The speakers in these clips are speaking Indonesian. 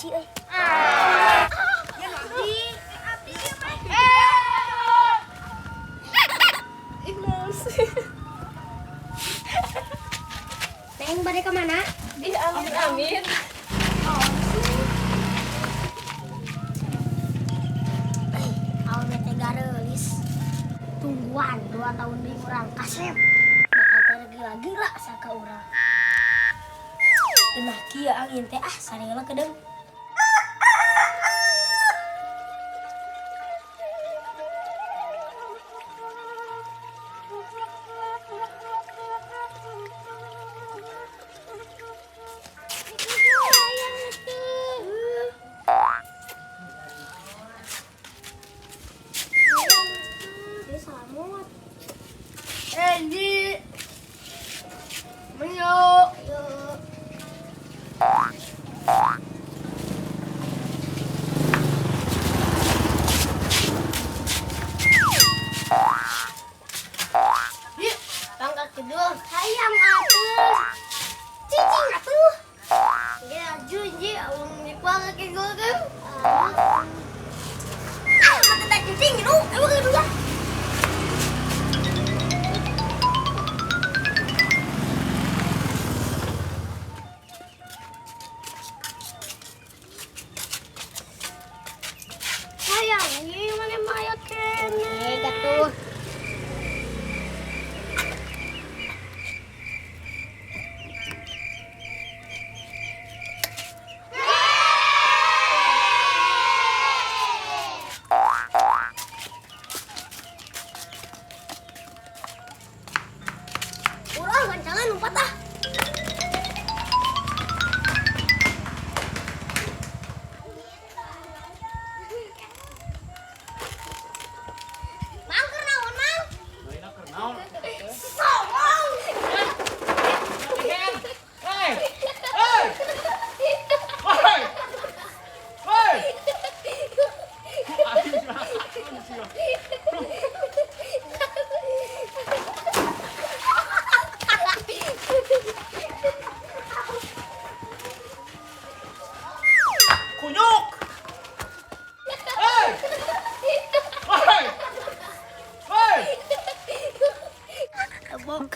emosi euy. Ya abdi. Emosi. Neng bade ka mana? Ih, amin amin. Awal bete gareulis. Tungguan 2 tahun deui urang kasep. Bakal tergila-gila saka urang. Nah kieu angin teh sareula kedeung. Ji. Ayo. Yuk, langkah kedua. Hayang atuh. Cicing atuh. Ya, junji, awang dipangga ke gua kan. Mata tak cicing lu. Ayo ke dua. Hayang, ini mana mayat kene. Gatuh. Urang gancangan umpat ah. Mang keur naon, Mang? Kunyuk. Hei. Hei. Hei. Bok.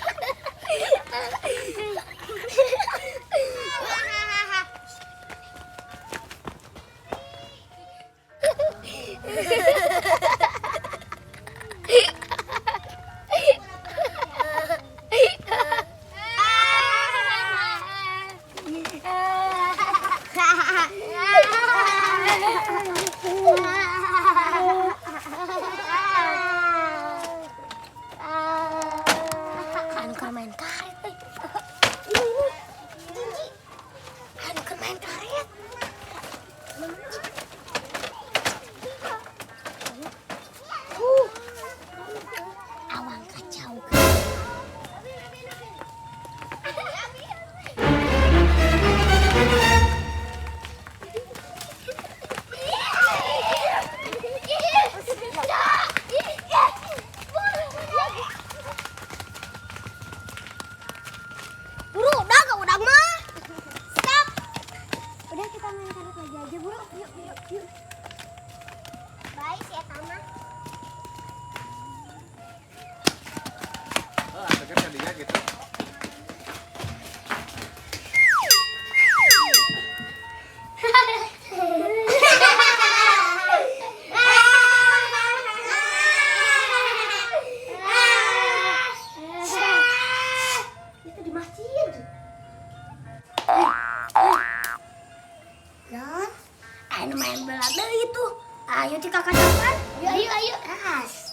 Anu keur main karet euy. Anu keur main karet. Awang kacau. Buru, udah gak udah mah. Stop. Udah kita main karet lagi aja, Buru. Yuk, yuk, yuk. Baik ya, Tama. Oh, ada kan tadinya gitu. Itu di masjid. Non, ayo main bola deui itu. Ayo di kakak depan. Ayo, ayo, ayo. As.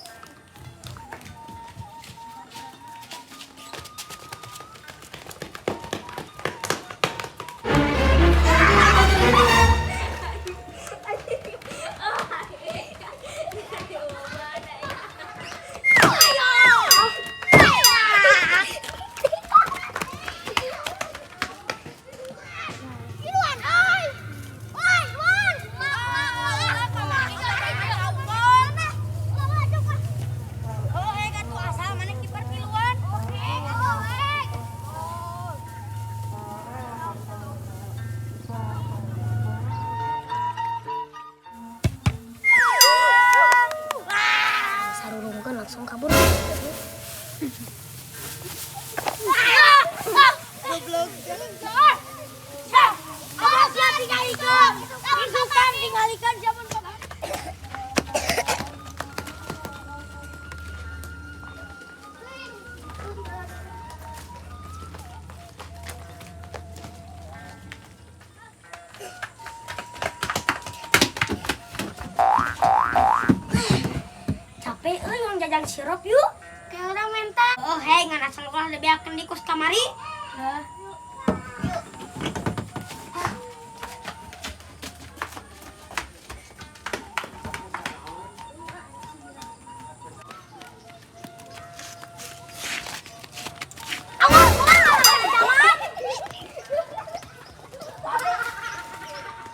ngajang sirup yuk. Kayak orang mental. Oh, hei, ngan asal ulah dibiarkan di kos kamari.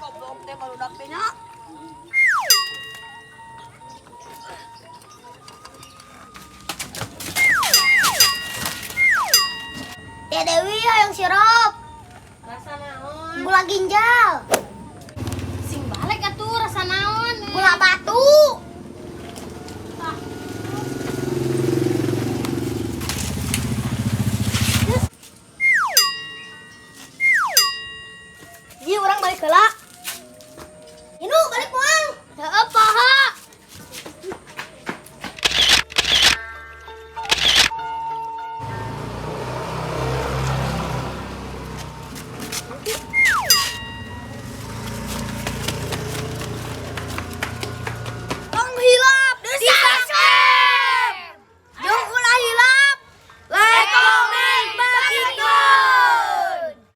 Goblok teh baru dapetnya. Ya Dewi, yang sirup. Rasa naon? Gula ginjal. Sing balik atuh rasa naon? Gula batu. Ji, orang balik heula. Inu, balik